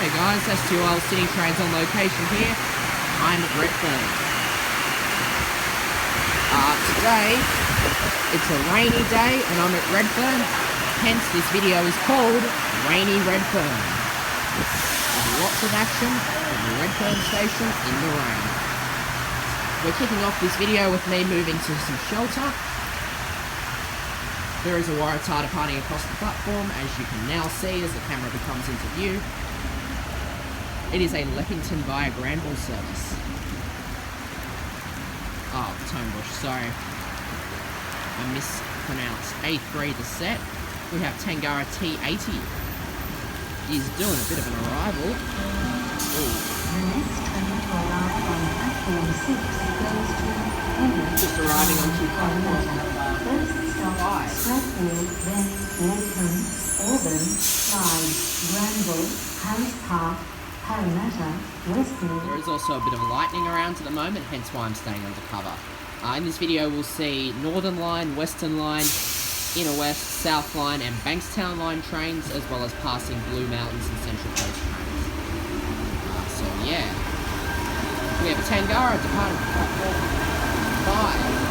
G'day guys, that's 2L City Trains on location here. I'm at Redfern. Today, it's a rainy day and I'm at Redfern, hence this video is called Rainy Redfern. There's lots of action at the Redfern station in the rain. We're kicking off this video with me moving to some shelter. There is a Waratah departing across the platform, as you can now see as the camera becomes into view. It is a Leppington via Granville service. Oh, Tonebush, sorry. I mispronounced A3 the set. We have Tangara T80. He's doing a bit of an arrival. Ooh. The next train to arrive on platform 6 goes to Henry. Just arriving onto platform First stop, 5. Stratfield, then Redfern, Auburn, Clyde, Granville, Harris Park, Parramatta, Westmead. There is also a bit of lightning around at the moment, hence why I'm staying under cover. In this video we'll see Northern Line, Western Line, Inner West, South Line and Bankstown Line trains, as well as passing Blue Mountains and Central Coast trains. So yeah, we have Tangara departing platform 5.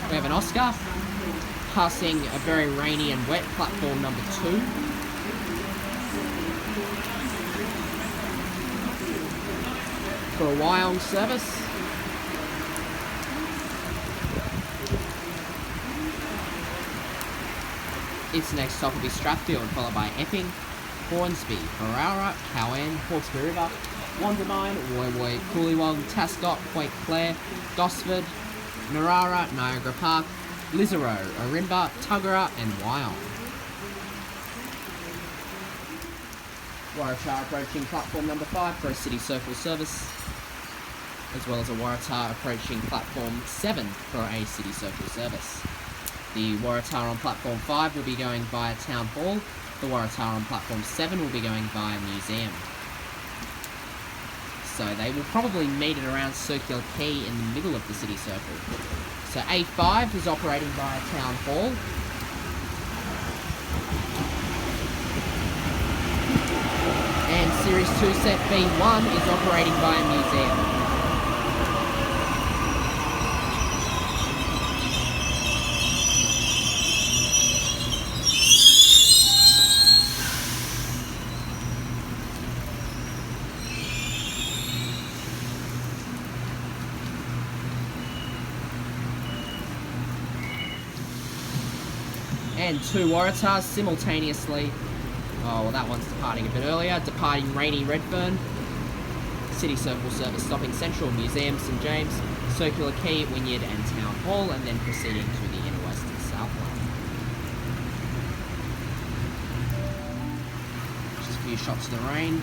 We have an Oscar passing a very rainy and wet platform number 2. For a Wyong service. Its next stop will be Strathfield, followed by Epping, Hornsby, Barara, Cowan, Hawkesbury River, Wandamine, Woy Woy, Coolywong, Tascott, Point Clare, Gosford, Narara, Niagara Park, Lisero, Orinba, Tuggerah and Wyong. Waratah approaching platform number 5 for a City Circle service, as well as a Waratah approaching platform 7 for a City Circle service. The Waratah on platform 5 will be going via Town Hall. The Waratah on platform 7 will be going via Museum. So they will probably meet at around Circular Quay in the middle of the City Circle. So A5 is operating via Town Hall. And Series 2 Set B1 is operating via Museum. And 2 Waratahs simultaneously. Oh, well, that one's departing a bit earlier. Departing Rainy Redfern. City Circle service stopping Central, Museum, St James, Circular Quay, Wynyard and Town Hall, and then proceeding to the Inner West and South Line. Just a few shots of the rain.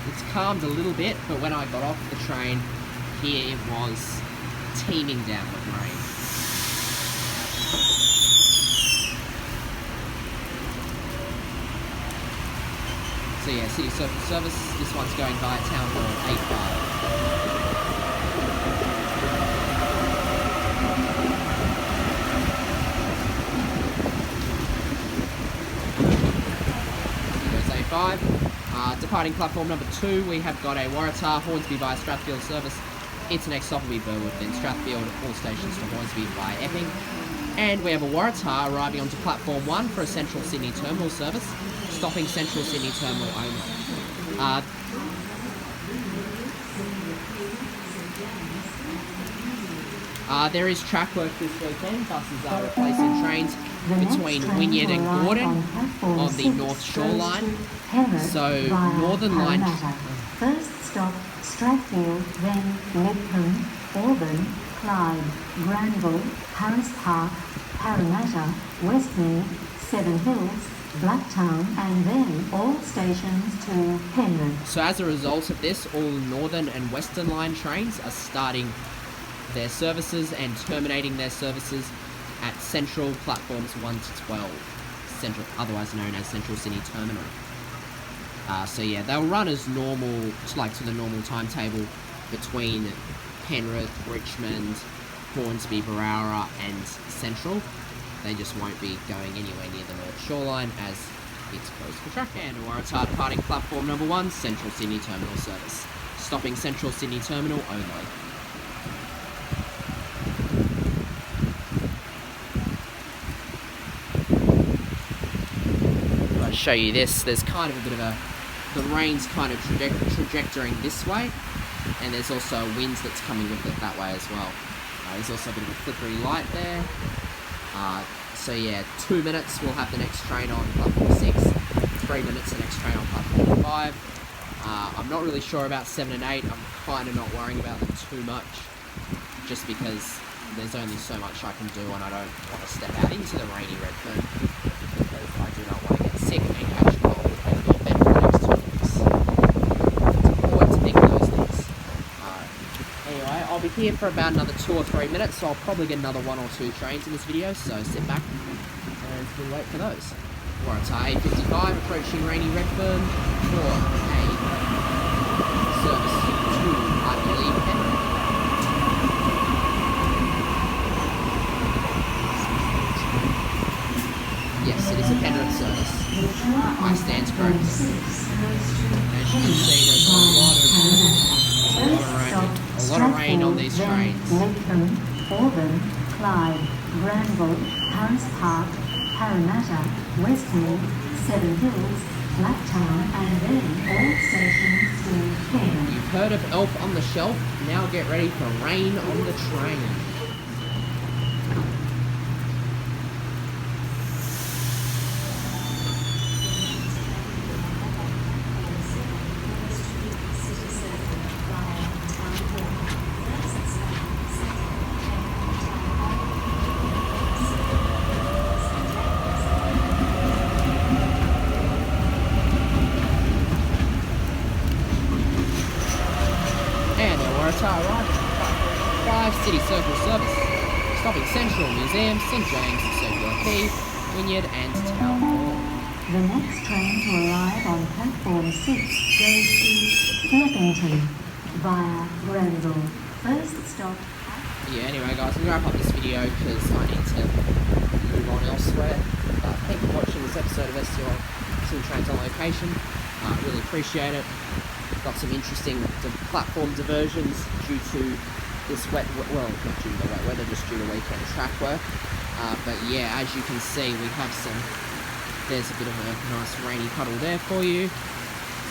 It's calmed a little bit, but when I got off the train, here it was teeming down with rain. So yeah, City Circle service, this one's going via Town Hall 8-5. Here's A5. Departing platform number 2, we have got a Waratah Hornsby via Strathfield service. Its next stop will be Burwood, then Strathfield, all stations to Hornsby via Epping. And we have a Waratah arriving onto platform 1 for a Central Sydney Terminal service, stopping Central Sydney Terminal only. There is track work this weekend. Buses are replacing trains between Wynyard and Gordon on the North Shore line. So, Northern Line. First stop, Stratfield, then Redfern, Auburn, Clyde, Granville, Harris Park, Parramatta, Westmead, Seven Hills, Blacktown, and then all stations to Penrith. So as a result of this, all Northern and Western Line trains are starting their services and terminating their services at Central platforms 1 to 12, Central, otherwise known as Central Sydney Terminal. So yeah, they'll run as normal, like to the normal timetable between Penrith, Richmond, Hornsby, Barara and Central. They just won't be going anywhere near the North Shoreline as it's closed for traffic. And Waratah departing platform number 1, Central Sydney Terminal service. Stopping Central Sydney Terminal only. I'll show you this. There's kind of a bit of the rain's kind of trajectorying this way, and there's also winds that's coming with it that way as well. There's also a bit of a flickery light there. So yeah, 2 minutes we'll have the next train on platform 6, 3 minutes the next train on platform 5. I'm not really sure about 7 and 8. I'm kind of not worrying about them too much, just because there's only so much I can do and I don't want to step out into the Rainy Redfern, because I do not want to get sick and catch a cold and be in bed for the next 2 weeks. It's important to think of those things. Anyway, I'll be here for about another 2 or 3 minutes, so I'll probably get another 1 or 2 trains in this video, so sit back and we'll wait for those. Waratah A55 approaching Rainy Redfern for a service to, I believe, Penrith. Yes, it is a Penrith service. My stands correct. As you can see, there's a lot of rain on these trains. Lakeham, Auburn, Clyde, Granville, Harris Park, Parramatta, Westmead, Seven Hills, Blacktown, and then all stations still clear. You've heard of Elf on the Shelf? Now get ready for rain on the train. And Waratah arriving. 5 City Circle service. Stopping Central Museum, St James, Circular Quay, Wynyard and Town Hall. The next train to arrive on platform 6 goes to Leppington via Granville. First stop. Yeah, anyway guys, I'm going to wrap up this video because I need to move on elsewhere. Thank you for watching this episode of STL City Trains on Location. Really appreciate it. Got some interesting platform diversions due to this wet, well, not due to the wet weather, just due to weekend track work. But yeah, as you can see, we have there's a bit of a nice rainy puddle there for you.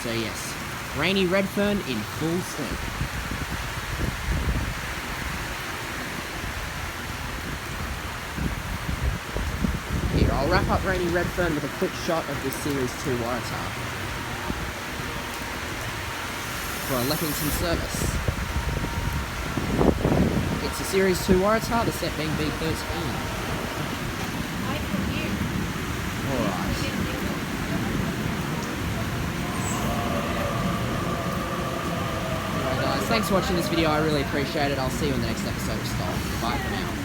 So yes, Rainy Redfern in full swing. Here, I'll wrap up Rainy Redfern with a quick shot of the Series 2 Waratah for a Leppington service. It's a Series 2 Waratah, the set being B13. Alright. Alright guys, thanks for watching this video, I really appreciate it. I'll see you in the next episode of Style. Bye for now.